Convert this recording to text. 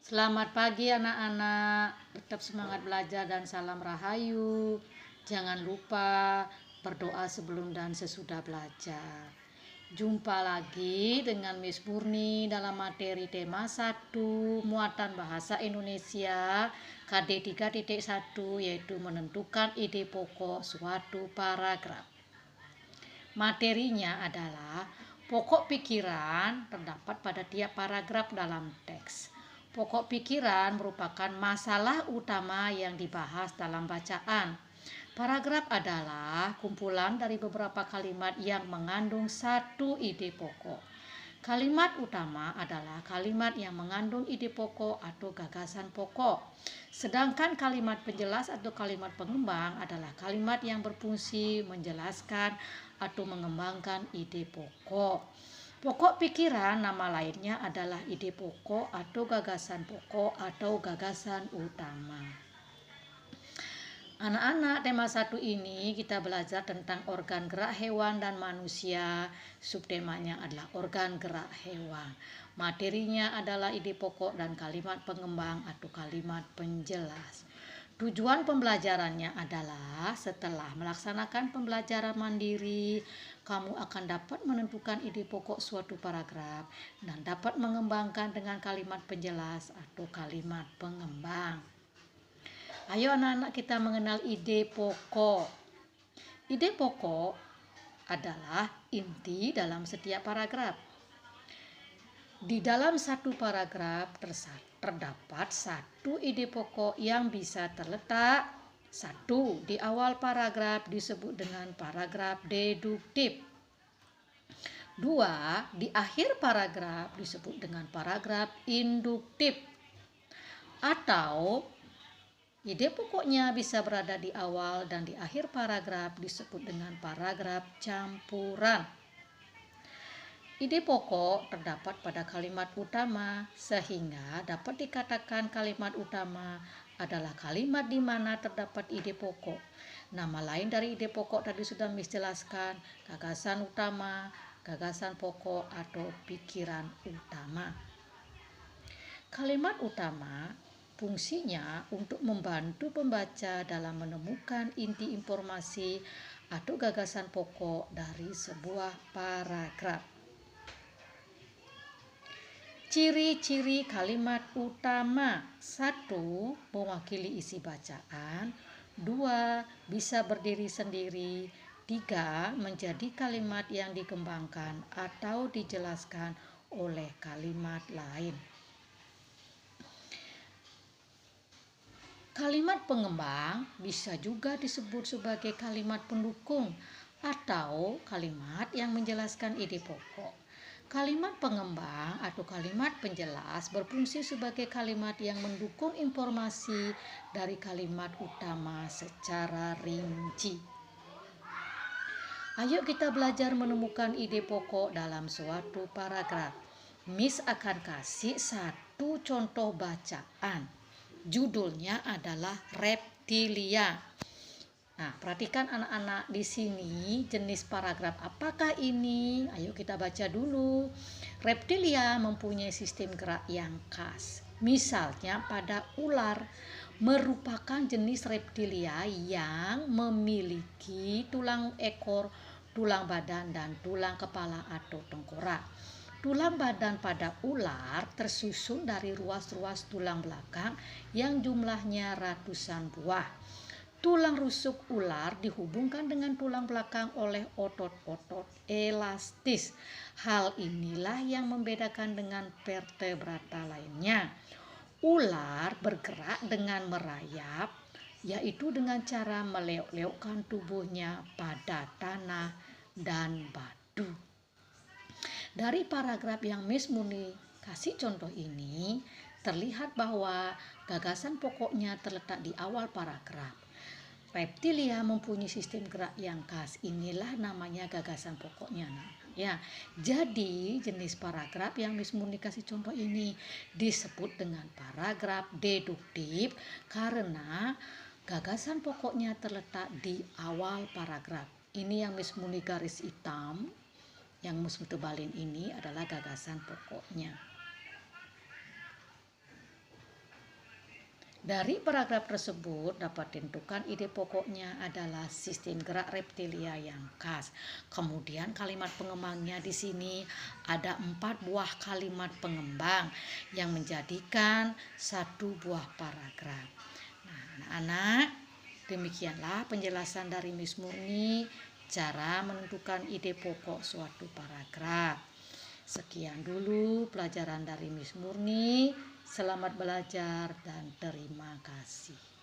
Selamat pagi anak-anak, tetap semangat belajar dan salam rahayu. Jangan lupa berdoa sebelum dan sesudah belajar. Jumpa lagi dengan Miss Murni dalam materi tema 1 muatan bahasa Indonesia KD 3.1 yaitu menentukan ide pokok suatu paragraf. Materinya adalah pokok pikiran terdapat pada tiap paragraf dalam teks. Pokok pikiran merupakan masalah utama yang dibahas dalam bacaan. Paragraf adalah kumpulan dari beberapa kalimat yang mengandung satu ide pokok. Kalimat utama adalah kalimat yang mengandung ide pokok atau gagasan pokok. Sedangkan kalimat penjelas atau kalimat pengembang adalah kalimat yang berfungsi menjelaskan atau mengembangkan ide pokok. Pokok pikiran nama lainnya adalah ide pokok atau gagasan pokok atau gagasan utama. Anak-anak, tema 1 ini kita belajar tentang organ gerak hewan dan manusia. Subtemanya adalah organ gerak hewan. Materinya adalah ide pokok dan kalimat pengembang atau kalimat penjelas. Tujuan pembelajarannya adalah setelah melaksanakan pembelajaran mandiri, kamu akan dapat menentukan ide pokok suatu paragraf dan dapat mengembangkan dengan kalimat penjelas atau kalimat pengembang. Ayo anak-anak, kita mengenal ide pokok. Ide pokok adalah inti dalam setiap paragraf. Di dalam satu paragraf terdapat satu ide pokok yang bisa terletak. 1. Di awal paragraf disebut dengan paragraf deduktif. 2. Di akhir paragraf disebut dengan paragraf induktif. Atau ide pokoknya bisa berada di awal dan di akhir paragraf disebut dengan paragraf campuran. Ide pokok terdapat pada kalimat utama sehingga dapat dikatakan kalimat utama adalah kalimat di mana terdapat ide pokok. Nama lain dari ide pokok tadi sudah dijelaskan, gagasan utama, gagasan pokok atau pikiran utama. Kalimat utama fungsinya untuk membantu pembaca dalam menemukan inti informasi atau gagasan pokok dari sebuah paragraf. Ciri-ciri kalimat utama: 1. Mewakili isi bacaan. 2. Bisa berdiri sendiri. 3. Menjadi kalimat yang dikembangkan atau dijelaskan oleh kalimat lain. Kalimat pengembang bisa juga disebut sebagai kalimat pendukung atau kalimat yang menjelaskan ide pokok. Kalimat pengembang atau kalimat penjelas berfungsi sebagai kalimat yang mendukung informasi dari kalimat utama secara rinci. Ayo kita belajar menemukan ide pokok dalam suatu paragraf. Miss akan kasih satu contoh bacaan. Judulnya adalah reptilia. Nah, perhatikan anak-anak di sini jenis paragraf apakah ini? Ayo kita baca dulu. Reptilia mempunyai sistem gerak yang khas. Misalnya pada ular merupakan jenis reptilia yang memiliki tulang ekor, tulang badan dan tulang kepala atau tengkorak. Tulang badan pada ular tersusun dari ruas-ruas tulang belakang yang jumlahnya ratusan buah. Tulang rusuk ular dihubungkan dengan tulang belakang oleh otot-otot elastis. Hal inilah yang membedakan dengan vertebrata lainnya. Ular bergerak dengan merayap, yaitu dengan cara meleok-leokkan tubuhnya pada tanah dan batu. Dari paragraf yang Miss Murni kasih contoh ini, terlihat bahwa gagasan pokoknya terletak di awal paragraf. Reptilia mempunyai sistem gerak yang khas. Inilah namanya gagasan pokoknya. Ya, jadi jenis paragraf yang Miss Murni kasih contoh ini disebut dengan paragraf deduktif karena gagasan pokoknya terletak di awal paragraf. Ini yang Miss Murni garis hitam, yang Miss tebalin ini adalah gagasan pokoknya. Dari paragraf tersebut dapat ditentukan ide pokoknya adalah sistem gerak reptilia yang khas. Kemudian kalimat pengembangnya di sini ada 4 buah kalimat pengembang yang menjadikan 1 buah paragraf. Nah, anak-anak, demikianlah penjelasan dari Miss Murni cara menentukan ide pokok suatu paragraf. Sekian dulu pelajaran dari Miss Murni. Selamat belajar dan terima kasih.